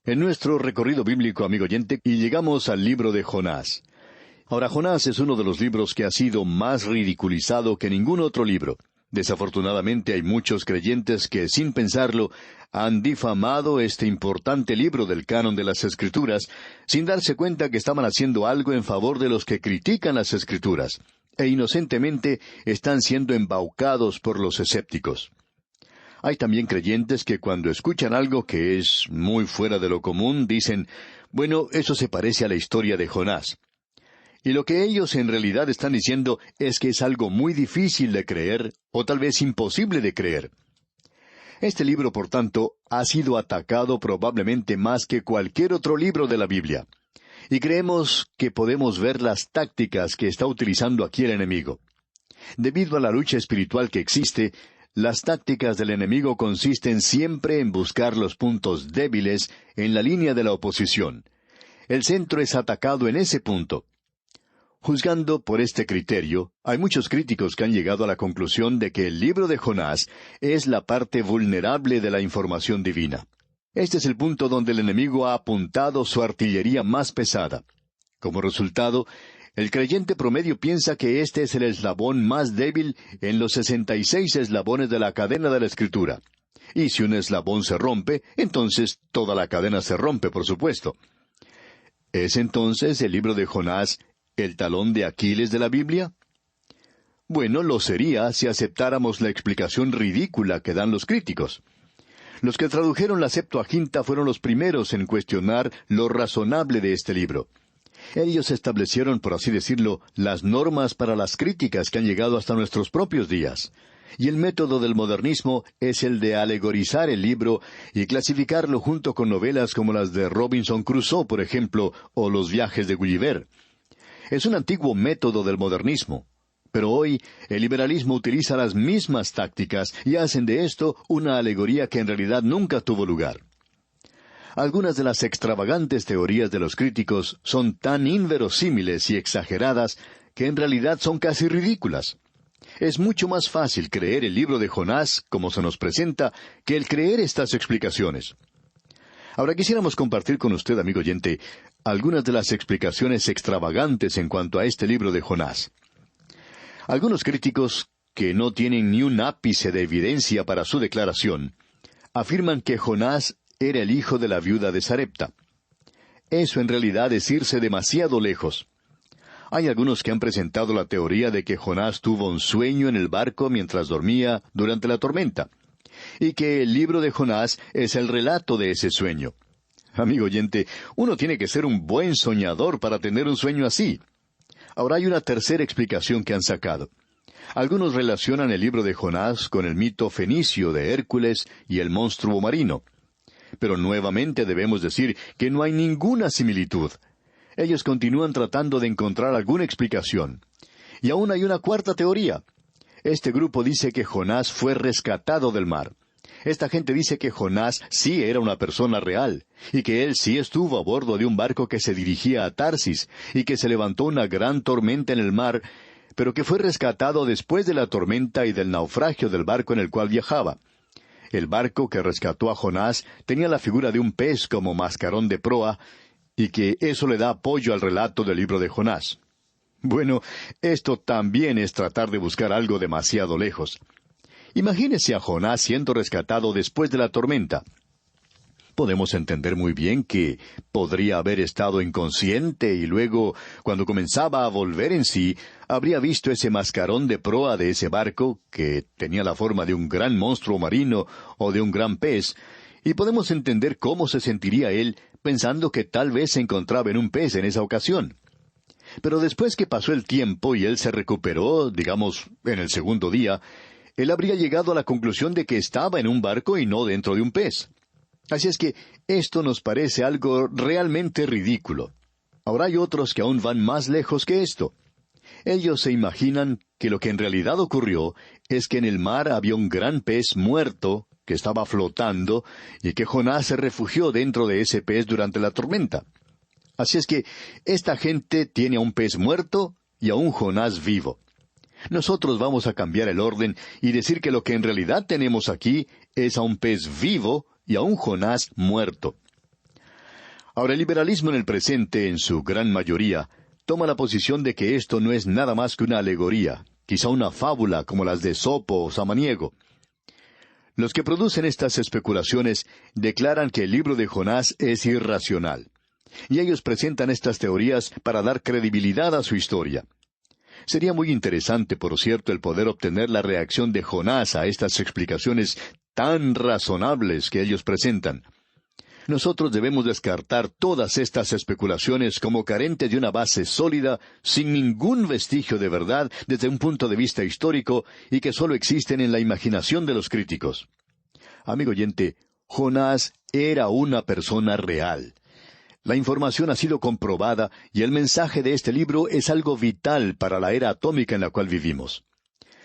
en nuestro recorrido bíblico, amigo oyente, y llegamos al libro de Jonás. Ahora, Jonás es uno de los libros que ha sido más ridiculizado que ningún otro libro. Desafortunadamente hay muchos creyentes que, sin pensarlo, han difamado este importante libro del canon de las Escrituras, sin darse cuenta que estaban haciendo algo en favor de los que critican las Escrituras, e inocentemente están siendo embaucados por los escépticos. Hay también creyentes que cuando escuchan algo que es muy fuera de lo común, dicen, bueno, eso se parece a la historia de Jonás. Y lo que ellos en realidad están diciendo es que es algo muy difícil de creer, o tal vez imposible de creer. Este libro, por tanto, ha sido atacado probablemente más que cualquier otro libro de la Biblia. Y creemos que podemos ver las tácticas que está utilizando aquí el enemigo. Debido a la lucha espiritual que existe, las tácticas del enemigo consisten siempre en buscar los puntos débiles en la línea de la oposición. El centro es atacado en ese punto. Juzgando por este criterio, hay muchos críticos que han llegado a la conclusión de que el libro de Jonás es la parte vulnerable de la información divina. Este es el punto donde el enemigo ha apuntado su artillería más pesada. Como resultado, el creyente promedio piensa que este es el eslabón más débil en los 66 eslabones de la cadena de la Escritura. Y si un eslabón se rompe, entonces toda la cadena se rompe, por supuesto. ¿Es entonces el libro de Jonás el talón de Aquiles de la Biblia? Bueno, lo sería si aceptáramos la explicación ridícula que dan los críticos. Los que tradujeron la Septuaginta fueron los primeros en cuestionar lo razonable de este libro. Ellos establecieron, por así decirlo, las normas para las críticas que han llegado hasta nuestros propios días. Y el método del modernismo es el de alegorizar el libro y clasificarlo junto con novelas como las de Robinson Crusoe, por ejemplo, o Los viajes de Gulliver. Es un antiguo método del modernismo, pero hoy el liberalismo utiliza las mismas tácticas y hacen de esto una alegoría que en realidad nunca tuvo lugar. Algunas de las extravagantes teorías de los críticos son tan inverosímiles y exageradas que en realidad son casi ridículas. Es mucho más fácil creer el libro de Jonás, como se nos presenta, que el creer estas explicaciones. Ahora quisiéramos compartir con usted, amigo oyente, algunas de las explicaciones extravagantes en cuanto a este libro de Jonás. Algunos críticos, que no tienen ni un ápice de evidencia para su declaración, afirman que Jonás era el hijo de la viuda de Sarepta. Eso en realidad es irse demasiado lejos. Hay algunos que han presentado la teoría de que Jonás tuvo un sueño en el barco mientras dormía durante la tormenta, y que el libro de Jonás es el relato de ese sueño. Amigo oyente, uno tiene que ser un buen soñador para tener un sueño así. Ahora hay una tercera explicación que han sacado. Algunos relacionan el libro de Jonás con el mito fenicio de Hércules y el monstruo marino. Pero nuevamente debemos decir que no hay ninguna similitud. Ellos continúan tratando de encontrar alguna explicación. Y aún hay una cuarta teoría. Este grupo dice que Jonás fue rescatado del mar. Esta gente dice que Jonás sí era una persona real, y que él sí estuvo a bordo de un barco que se dirigía a Tarsis, y que se levantó una gran tormenta en el mar, pero que fue rescatado después de la tormenta y del naufragio del barco en el cual viajaba. El barco que rescató a Jonás tenía la figura de un pez como mascarón de proa, y que eso le da apoyo al relato del libro de Jonás. Bueno, esto también es tratar de buscar algo demasiado lejos. Imagínese a Jonás siendo rescatado después de la tormenta. Podemos entender muy bien que podría haber estado inconsciente y luego, cuando comenzaba a volver en sí, habría visto ese mascarón de proa de ese barco, que tenía la forma de un gran monstruo marino o de un gran pez, y podemos entender cómo se sentiría él pensando que tal vez se encontraba en un pez en esa ocasión. Pero después que pasó el tiempo y él se recuperó, digamos, en el segundo día, él habría llegado a la conclusión de que estaba en un barco y no dentro de un pez. Así es que esto nos parece algo realmente ridículo. Ahora hay otros que aún van más lejos que esto. Ellos se imaginan que lo que en realidad ocurrió es que en el mar había un gran pez muerto que estaba flotando y que Jonás se refugió dentro de ese pez durante la tormenta. Así es que esta gente tiene a un pez muerto y a un Jonás vivo. Nosotros vamos a cambiar el orden y decir que lo que en realidad tenemos aquí es a un pez vivo y a un Jonás muerto. Ahora, el liberalismo en el presente, en su gran mayoría, toma la posición de que esto no es nada más que una alegoría, quizá una fábula como las de Esopo o Samaniego. Los que producen estas especulaciones declaran que el libro de Jonás es irracional, y ellos presentan estas teorías para dar credibilidad a su historia. Sería muy interesante, por cierto, el poder obtener la reacción de Jonás a estas explicaciones tan razonables que ellos presentan. Nosotros debemos descartar todas estas especulaciones como carentes de una base sólida, sin ningún vestigio de verdad desde un punto de vista histórico y que solo existen en la imaginación de los críticos. Amigo oyente, Jonás era una persona real. La información ha sido comprobada y el mensaje de este libro es algo vital para la era atómica en la cual vivimos.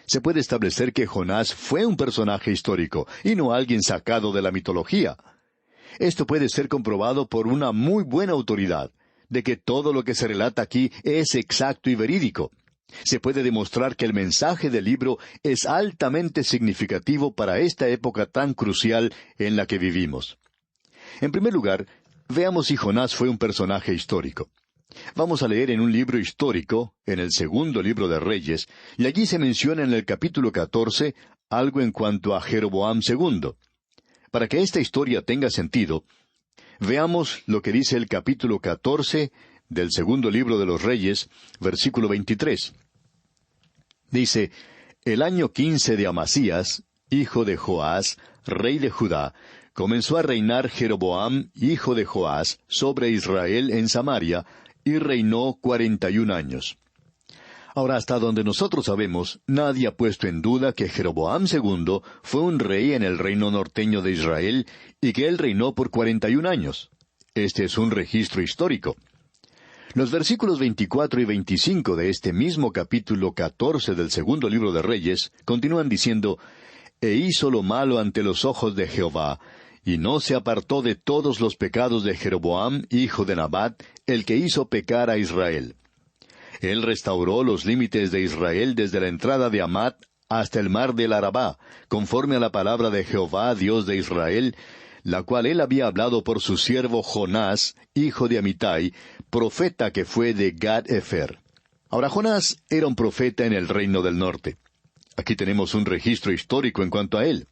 Se puede establecer que Jonás fue un personaje histórico y no alguien sacado de la mitología. Esto puede ser comprobado por una muy buena autoridad, de que todo lo que se relata aquí es exacto y verídico. Se puede demostrar que el mensaje del libro es altamente significativo para esta época tan crucial en la que vivimos. En primer lugar, veamos si Jonás fue un personaje histórico. Vamos a leer en un libro histórico, en el segundo libro de Reyes, y allí se menciona en el capítulo 14 algo en cuanto a Jeroboam II. Para que esta historia tenga sentido, veamos lo que dice el capítulo 14 del segundo libro de los Reyes, versículo 23. Dice, el año 15 de Amasías, hijo de Joás, rey de Judá, comenzó a reinar Jeroboam, hijo de Joás, sobre Israel en Samaria, y reinó 41 años. Ahora, hasta donde nosotros sabemos, nadie ha puesto en duda que Jeroboam II fue un rey en el reino norteño de Israel y que él reinó por 41 años. Este es un registro histórico. Los versículos 24 y 25 de este mismo capítulo 14 del segundo libro de Reyes continúan diciendo, «E hizo lo malo ante los ojos de Jehová, y no se apartó de todos los pecados de Jeroboam, hijo de Nabat, el que hizo pecar a Israel». Él restauró los límites de Israel desde la entrada de Hamat hasta el mar del Arabá, conforme a la palabra de Jehová, Dios de Israel, la cual él había hablado por su siervo Jonás, hijo de Amitai, profeta que fue de Gad-Efer. Ahora, Jonás era un profeta en el reino del norte. Aquí tenemos un registro histórico en cuanto a él.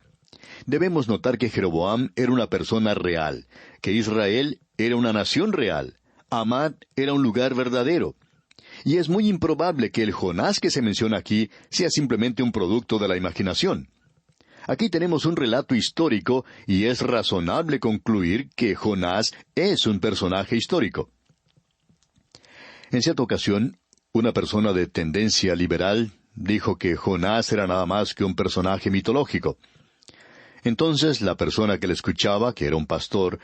Debemos notar que Jeroboam era una persona real, que Israel era una nación real, Hamat era un lugar verdadero. Y es muy improbable que el Jonás que se menciona aquí sea simplemente un producto de la imaginación. Aquí tenemos un relato histórico y es razonable concluir que Jonás es un personaje histórico. En cierta ocasión, una persona de tendencia liberal dijo que Jonás era nada más que un personaje mitológico. Entonces la persona que le escuchaba, que era un pastor,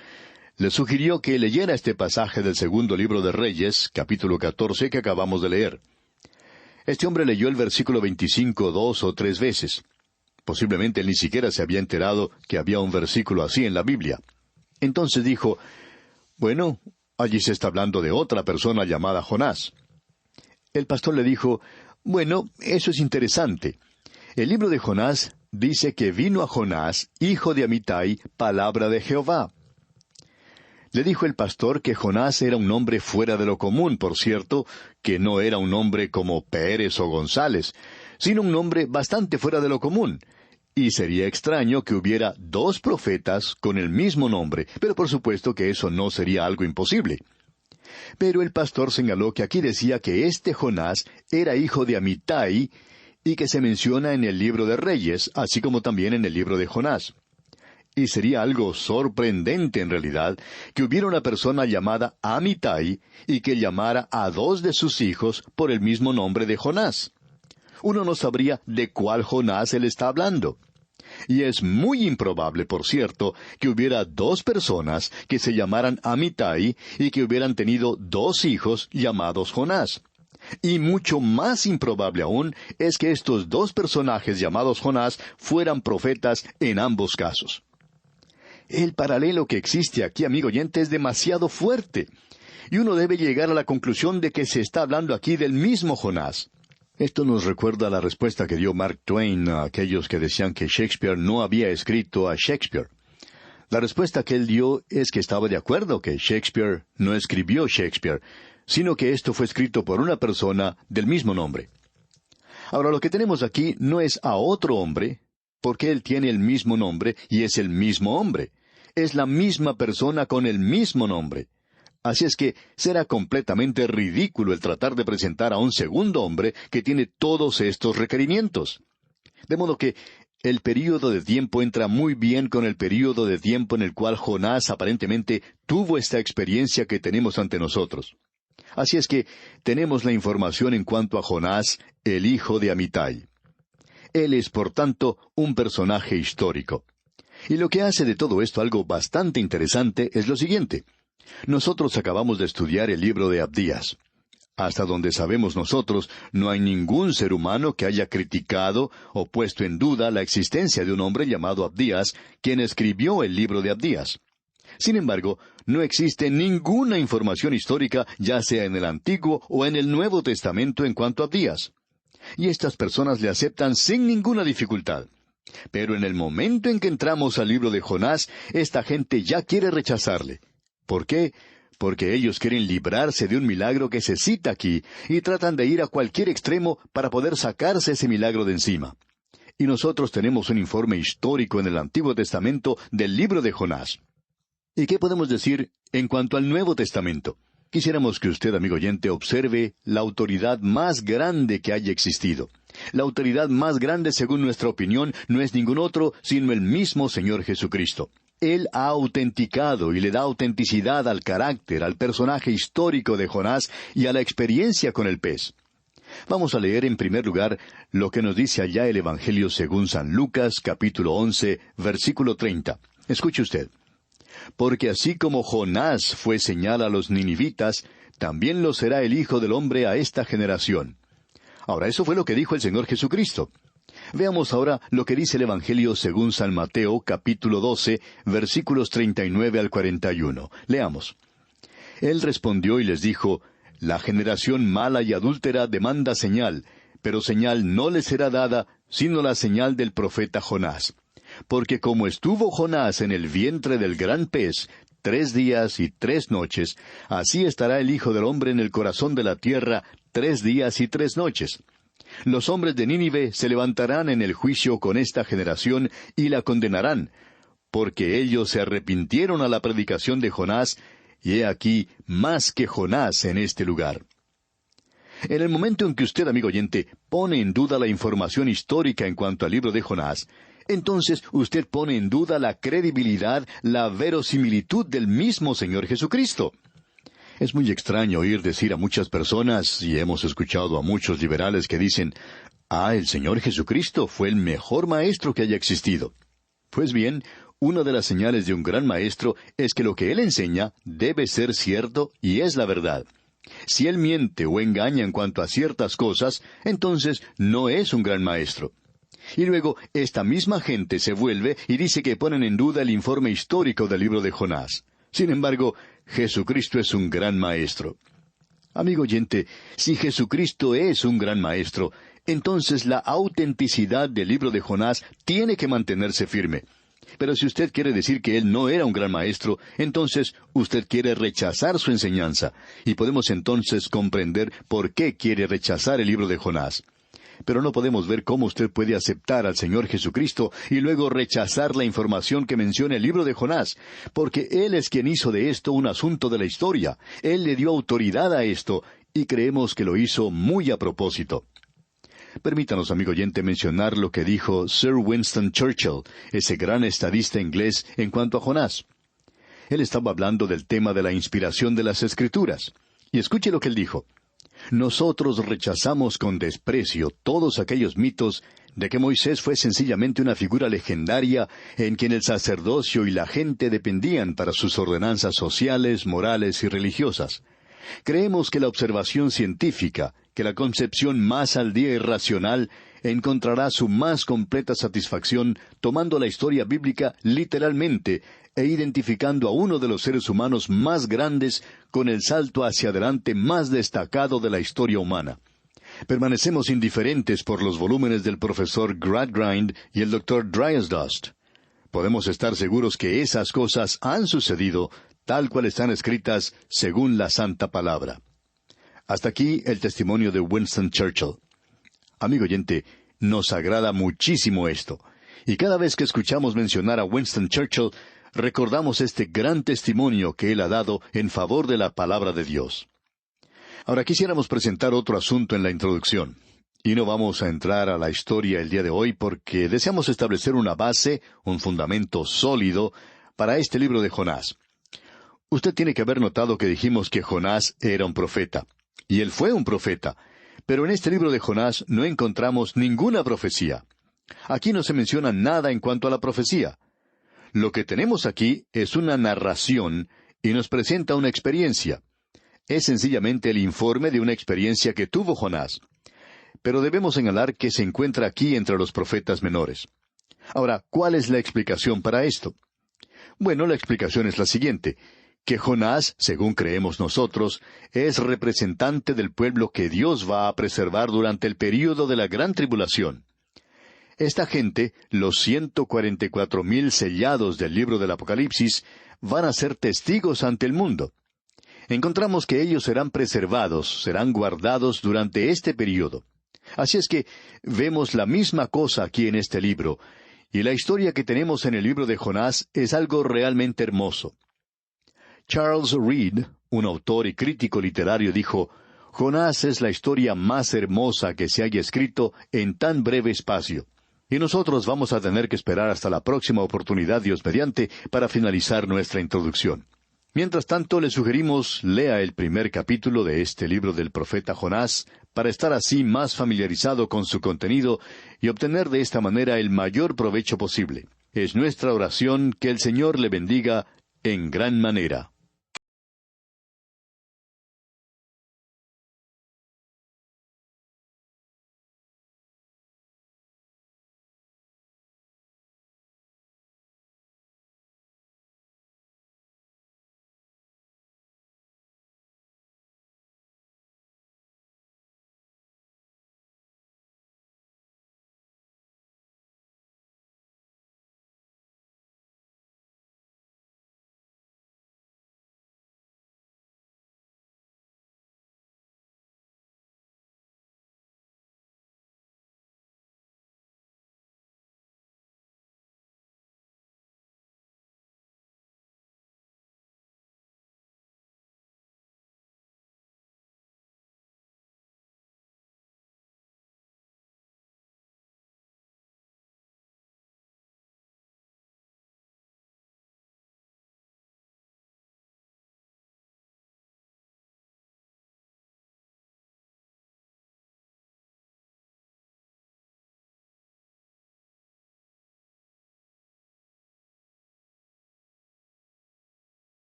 le sugirió que leyera este pasaje del segundo libro de Reyes, capítulo 14, que acabamos de leer. Este hombre leyó el versículo 25 2 o 3 veces. Posiblemente él ni siquiera se había enterado que había un versículo así en la Biblia. Entonces dijo, bueno, allí se está hablando de otra persona llamada Jonás. El pastor le dijo, bueno, eso es interesante. El libro de Jonás dice que vino a Jonás, hijo de Amitai, palabra de Jehová. Le dijo el pastor que Jonás era un hombre fuera de lo común, por cierto, que no era un hombre como Pérez o González, sino un hombre bastante fuera de lo común. Y sería extraño que hubiera 2 profetas con el mismo nombre, pero por supuesto que eso no sería algo imposible. Pero el pastor señaló que aquí decía que este Jonás era hijo de Amitai, y que se menciona en el libro de Reyes, así como también en el libro de Jonás. Y sería algo sorprendente en realidad que hubiera una persona llamada Amitai y que llamara a 2 de sus hijos por el mismo nombre de Jonás. Uno no sabría de cuál Jonás él está hablando. Y es muy improbable, por cierto, que hubiera 2 personas que se llamaran Amitai y que hubieran tenido 2 hijos llamados Jonás. Y mucho más improbable aún es que estos 2 personajes llamados Jonás fueran profetas en ambos casos. El paralelo que existe aquí, amigo oyente, es demasiado fuerte. Y uno debe llegar a la conclusión de que se está hablando aquí del mismo Jonás. Esto nos recuerda la respuesta que dio Mark Twain a aquellos que decían que Shakespeare no había escrito a Shakespeare. La respuesta que él dio es que estaba de acuerdo que Shakespeare no escribió Shakespeare, sino que esto fue escrito por una persona del mismo nombre. Ahora, lo que tenemos aquí no es a otro hombre, porque él tiene el mismo nombre y es el mismo hombre. Es la misma persona con el mismo nombre. Así es que será completamente ridículo el tratar de presentar a un segundo hombre que tiene todos estos requerimientos. De modo que el período de tiempo entra muy bien con el período de tiempo en el cual Jonás aparentemente tuvo esta experiencia que tenemos ante nosotros. Así es que tenemos la información en cuanto a Jonás, el hijo de Amitai. Él es, por tanto, un personaje histórico. Y lo que hace de todo esto algo bastante interesante es lo siguiente. Nosotros acabamos de estudiar el libro de Abdías. Hasta donde sabemos nosotros, no hay ningún ser humano que haya criticado o puesto en duda la existencia de un hombre llamado Abdías, quien escribió el libro de Abdías. Sin embargo, no existe ninguna información histórica, ya sea en el Antiguo o en el Nuevo Testamento en cuanto a Abdías. Y estas personas le aceptan sin ninguna dificultad. Pero en el momento en que entramos al libro de Jonás, esta gente ya quiere rechazarle. ¿Por qué? Porque ellos quieren librarse de un milagro que se cita aquí, y tratan de ir a cualquier extremo para poder sacarse ese milagro de encima. Y nosotros tenemos un informe histórico en el Antiguo Testamento del libro de Jonás. ¿Y qué podemos decir en cuanto al Nuevo Testamento? Quisiéramos que usted, amigo oyente, observe la autoridad más grande que haya existido. La autoridad más grande, según nuestra opinión, no es ningún otro, sino el mismo Señor Jesucristo. Él ha autenticado y le da autenticidad al carácter, al personaje histórico de Jonás y a la experiencia con el pez. Vamos a leer en primer lugar lo que nos dice allá el Evangelio según San Lucas, capítulo 11, versículo 30. Escuche usted. Porque así como Jonás fue señal a los ninivitas, también lo será el Hijo del Hombre a esta generación. Ahora, eso fue lo que dijo el Señor Jesucristo. Veamos ahora lo que dice el Evangelio según San Mateo, capítulo 12, versículos 39 al 41. Leamos. Él respondió y les dijo, La generación mala y adúltera demanda señal, pero señal no le será dada, sino la señal del profeta Jonás. Porque como estuvo Jonás en el vientre del gran pez 3 días y 3 noches, así estará el Hijo del Hombre en el corazón de la tierra 3 días y 3 noches. Los hombres de Nínive se levantarán en el juicio con esta generación y la condenarán, porque ellos se arrepintieron a la predicación de Jonás, y he aquí más que Jonás en este lugar. En el momento en que usted, amigo oyente, pone en duda la información histórica en cuanto al libro de Jonás, entonces usted pone en duda la credibilidad, la verosimilitud del mismo Señor Jesucristo. Es muy extraño oír decir a muchas personas, y hemos escuchado a muchos liberales que dicen, el Señor Jesucristo fue el mejor maestro que haya existido. Pues bien, una de las señales de un gran maestro es que lo que él enseña debe ser cierto y es la verdad. Si él miente o engaña en cuanto a ciertas cosas, entonces no es un gran maestro. Y luego, esta misma gente se vuelve y dice que ponen en duda el informe histórico del libro de Jonás. Sin embargo, Jesucristo es un gran maestro. Amigo oyente, si Jesucristo es un gran maestro, entonces la autenticidad del libro de Jonás tiene que mantenerse firme. Pero si usted quiere decir que él no era un gran maestro, entonces usted quiere rechazar su enseñanza, y podemos entonces comprender por qué quiere rechazar el libro de Jonás. Pero no podemos ver cómo usted puede aceptar al Señor Jesucristo y luego rechazar la información que menciona el libro de Jonás, porque Él es quien hizo de esto un asunto de la historia. Él le dio autoridad a esto, y creemos que lo hizo muy a propósito. Permítanos, amigo oyente, mencionar lo que dijo Sir Winston Churchill, ese gran estadista inglés, en cuanto a Jonás. Él estaba hablando del tema de la inspiración de las Escrituras. Y escuche lo que él dijo. Nosotros rechazamos con desprecio todos aquellos mitos de que Moisés fue sencillamente una figura legendaria en quien el sacerdocio y la gente dependían para sus ordenanzas sociales, morales y religiosas. Creemos que la observación científica, que la concepción más al día y racional, encontrará su más completa satisfacción tomando la historia bíblica literalmente e identificando a uno de los seres humanos más grandes con el salto hacia adelante más destacado de la historia humana. Permanecemos indiferentes por los volúmenes del profesor Gradgrind y el Dr. Dryasdust. Podemos estar seguros que esas cosas han sucedido tal cual están escritas según la Santa Palabra. Hasta aquí el testimonio de Winston Churchill. Amigo oyente, nos agrada muchísimo esto. Y cada vez que escuchamos mencionar a Winston Churchill, recordamos este gran testimonio que él ha dado en favor de la palabra de Dios. Ahora quisiéramos presentar otro asunto en la introducción. Y no vamos a entrar a la historia el día de hoy porque deseamos establecer una base, un fundamento sólido para este libro de Jonás. Usted tiene que haber notado que dijimos que Jonás era un profeta. Y él fue un profeta. Pero en este libro de Jonás no encontramos ninguna profecía. Aquí no se menciona nada en cuanto a la profecía. Lo que tenemos aquí es una narración y nos presenta una experiencia. Es sencillamente el informe de una experiencia que tuvo Jonás. Pero debemos señalar que se encuentra aquí entre los profetas menores. Ahora, ¿cuál es la explicación para esto? Bueno, la explicación es la siguiente, que Jonás, según creemos nosotros, es representante del pueblo que Dios va a preservar durante el período de la gran tribulación. Esta gente, los 144,000 sellados del libro del Apocalipsis, van a ser testigos ante el mundo. Encontramos que ellos serán preservados, serán guardados durante este período. Así es que vemos la misma cosa aquí en este libro, y la historia que tenemos en el libro de Jonás es algo realmente hermoso. Charles Reed, un autor y crítico literario, dijo, «Jonás es la historia más hermosa que se haya escrito en tan breve espacio». Y nosotros vamos a tener que esperar hasta la próxima oportunidad, Dios mediante, para finalizar nuestra introducción. Mientras tanto, le sugerimos lea el primer capítulo de este libro del profeta Jonás, para estar así más familiarizado con su contenido y obtener de esta manera el mayor provecho posible. Es nuestra oración que el Señor le bendiga en gran manera.